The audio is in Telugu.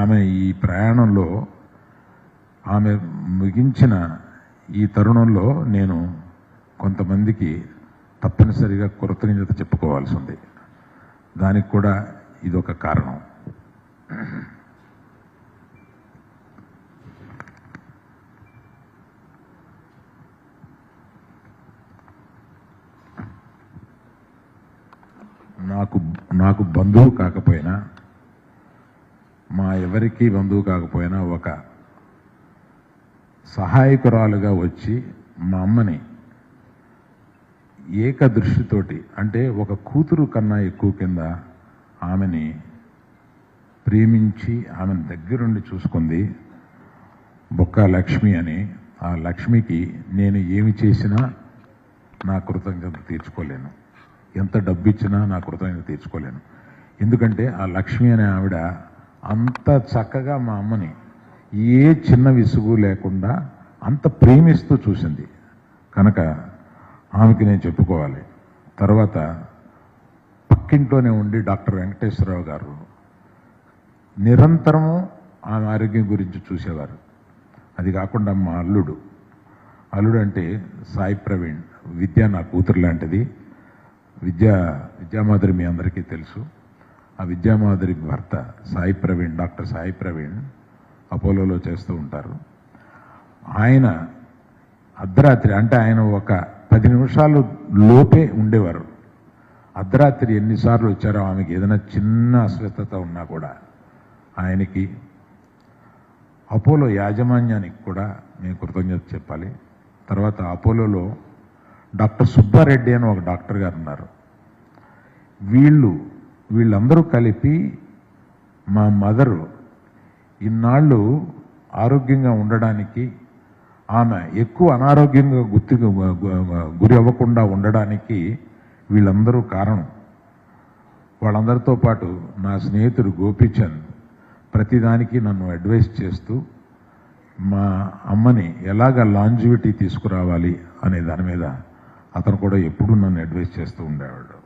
ఆమె ఈ ప్రయాణంలో ఆమె ముగించిన ఈ తరుణంలో నేను కొంతమందికి తప్పనిసరిగా కృతజ్ఞత చెప్పుకోవాల్సి ఉంది. దానికి కూడా ఇదొక కారణం. నాకు బంధువు కాకపోయినా, మా ఎవరికి బంధువు కాకపోయినా ఒక సహాయకురాలుగా వచ్చి మా అమ్మని ఏకదృష్టితోటి, అంటే ఒక కూతురు కన్నా ఎక్కువ కింద ఆమెని ప్రేమించి ఆమెను దగ్గరుండి చూసుకుంది బొక్క లక్ష్మి అని. ఆ లక్ష్మికి నేను ఏమి చేసినా నా కృతజ్ఞత తీర్చుకోలేను, ఎంత డబ్బు ఇచ్చినా నా కృతజ్ఞత తీర్చుకోలేను. ఎందుకంటే ఆ లక్ష్మి అనే ఆవిడ అంత చక్కగా మా అమ్మని ఏ చిన్న విసుగు లేకుండా అంత ప్రేమిస్తూ చూసింది కనుక ఆమెకి నేను చెప్పుకోవాలి. తర్వాత పక్కింట్లోనే ఉండి డాక్టర్ వెంకటేశ్వరరావు గారు నిరంతరము ఆమె ఆరోగ్యం గురించి చూసేవారు. అది కాకుండా మా అల్లుడు అంటే సాయి ప్రవీణ్, విద్య నా కూతురు లాంటిది. విద్యామాధురి మీ అందరికీ తెలుసు. ఆ విద్యామాధురి భర్త సాయి ప్రవీణ్, డాక్టర్ సాయి ప్రవీణ్ అపోలోలో చేస్తూ ఉంటారు. ఆయన అర్ధరాత్రి, అంటే ఆయన ఒక 10 నిమిషాలు లోపే ఉండేవారు. అర్ధరాత్రి ఎన్నిసార్లు వచ్చారో ఆమెకి ఏదైనా చిన్న అస్వస్థత ఉన్నా కూడా ఆయనకి, అపోలో యాజమాన్యానికి కూడా నేను కృతజ్ఞత చెప్పాలి. తర్వాత అపోలోలో డాక్టర్ సుబ్బారెడ్డి అని ఒక డాక్టర్ గారు ఉన్నారు. వీళ్ళందరూ కలిపి మా మదరు ఇన్నాళ్ళు ఆరోగ్యంగా ఉండడానికి, ఆమె ఎక్కువ అనారోగ్యంగా గురి అవ్వకుండా ఉండడానికి వీళ్ళందరూ కారణం. వాళ్ళందరితో పాటు నా స్నేహితుడు గోపీచంద్ ప్రతిదానికి నన్ను అడ్వైస్ చేస్తూ మా అమ్మని ఎలాగ లాంజివిటీ తీసుకురావాలి అనే దాని మీద అతను కూడా ఎప్పుడూ నన్ను అడ్వైస్ చేస్తూ ఉండేవాడు.